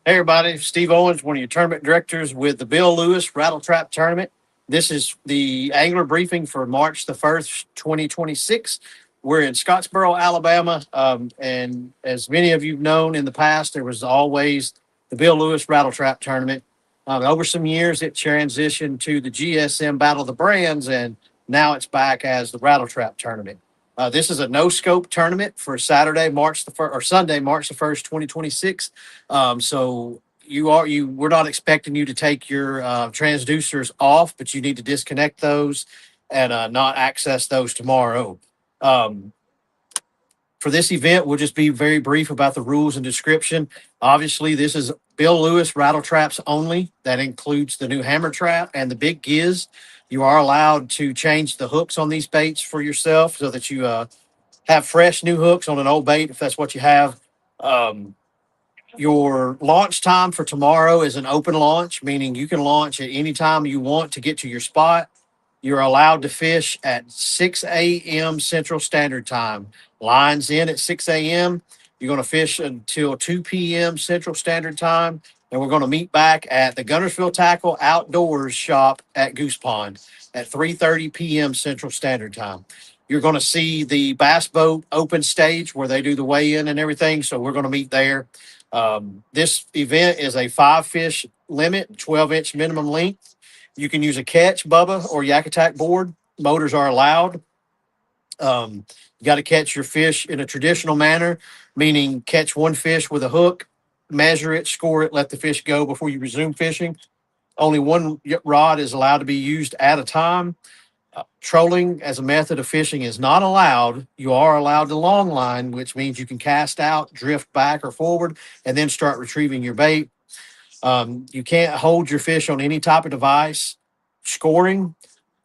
Hey everybody, Steve Owens, one of your tournament directors with the Bill Lewis Rattle Trap Tournament. This is the angler briefing for March the 1st, 2026. We're in Scottsboro, Alabama. And as many of you've known in the past, there was always the Bill Lewis Rattle Trap Tournament. Over some years, it transitioned to the GSM Battle of the Brands, and now it's back as the Rattle Trap Tournament. This is a no scope tournament for Saturday, March the 1st, or Sunday, March the 1st, 2026. So we're not expecting you to take your transducers off, but you need to disconnect those and not access those tomorrow. Um, for this event, we'll just be very brief about the rules and description. Obviously, this is Bill Lewis rattle traps only. That includes the new hammer trap and the big giz. You are allowed to change the hooks on these baits for yourself so that you have fresh new hooks on an old bait if that's what you have. Um, your launch time for tomorrow is an open launch, meaning you can launch at any time you want to get to your spot. You're allowed to fish at 6 a.m. Central Standard Time. Lines in at 6 a.m. You're going to fish until 2 p.m. Central Standard Time. And we're going to meet back at the Guntersville Tackle Outdoors shop at Goose Pond at 3:30 p.m. Central Standard Time. You're going to see the bass boat open stage where they do the weigh-in and everything. So we're going to meet there. This event is a 5 fish limit, 12-inch minimum length. You can use a catch, Bubba, or Yak Attack board. Motors are allowed. You got to catch your fish in a traditional manner, meaning catch one fish with a hook, measure it, score it, let the fish go before you resume fishing. Only one rod is allowed to be used at a time. Trolling as a method of fishing is not allowed. You are allowed to long line, which means you can cast out, drift back or forward, and then start retrieving your bait. You can't hold your fish on any type of device. Scoring,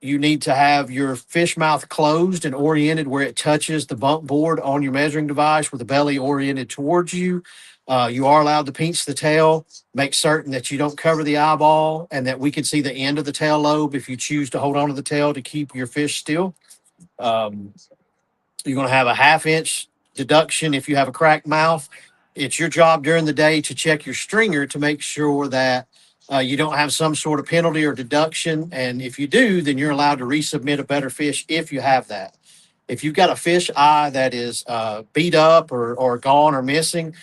you need to have your fish mouth closed and oriented where it touches the bump board on your measuring device with the belly oriented towards you. You are allowed to pinch the tail, make certain that you don't cover the eyeball and that we can see the end of the tail lobe if you choose to hold on to the tail to keep your fish still. Um, you're going to have a 1/2 inch deduction if you have a cracked mouth. It's your job during the day to check your stringer to make sure that you don't have some sort of penalty or deduction. And if you do, then you're allowed to resubmit a better fish if you have that. If you've got a fish eye that is beat up or gone or missing,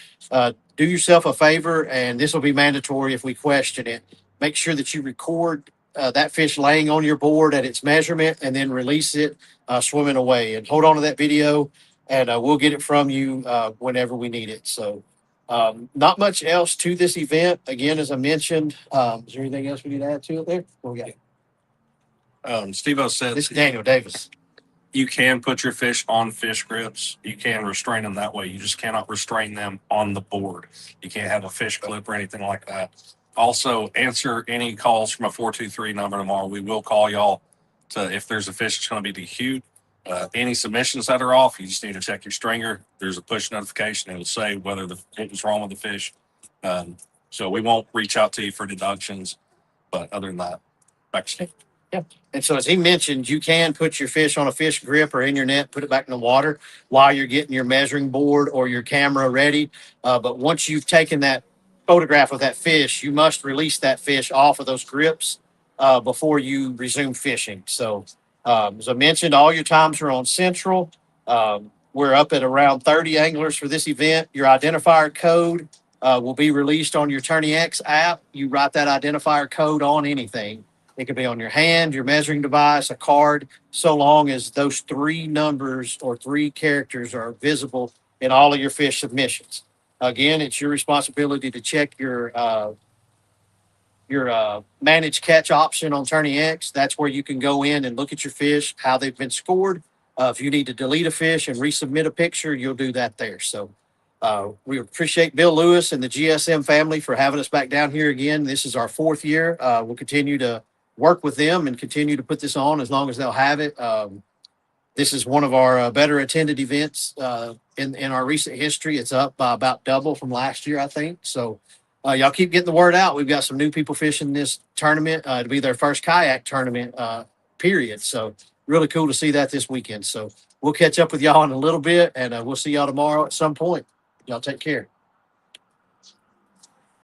do yourself a favor, and this will be mandatory if we question it. Make sure that you record that fish laying on your board at its measurement and then release it swimming away. And hold on to that video, and we'll get it from you whenever we need it. So not much else to this event. Again, as I mentioned, is there anything else we need to add to it there? What we got? Steve-O said This is Daniel Davis. you can put your fish on fish grips. You can restrain them that way. You just cannot restrain them on the board. You can't have a fish clip or anything like that. Also, answer any calls from a 423 number tomorrow. We will call y'all to if there's a fish that's going to be dehued. Any submissions that are off, you just need to check your stringer. There's a push notification. It'll say whether what was wrong with the fish. So we won't reach out to you for deductions. But other than that, back to Steve. Yeah. And so, as he mentioned, you can put your fish on a fish grip or in your net, put it back in the water while you're getting your measuring board or your camera ready. But once you've taken that photograph of that fish, you must release that fish off of those grips before you resume fishing. So, as I mentioned, all your times are on Central. We're up at around 30 anglers for this event. Your identifier code will be released on your Tourney X app. You write that identifier code on anything. It could be on your hand, your measuring device, a card, so long as those 3 numbers or 3 characters are visible in all of your fish submissions. Again, it's your responsibility to check your manage catch option on Tourney X. That's where you can go in and look at your fish, how they've been scored. If you need to delete a fish and resubmit a picture, you'll do that there. So we appreciate Bill Lewis and the GSM family for having us back down here again. This is our 4th year. We'll continue to work with them and continue to put this on as long as they'll have it. This is one of our better attended events in our recent history. It's up by about double from last year, I think. So y'all keep getting the word out. We've got some new people fishing this tournament. It'll be their first kayak tournament, period. So really cool to see that this weekend. So we'll catch up with y'all in a little bit, and we'll see y'all tomorrow at some point. Y'all take care.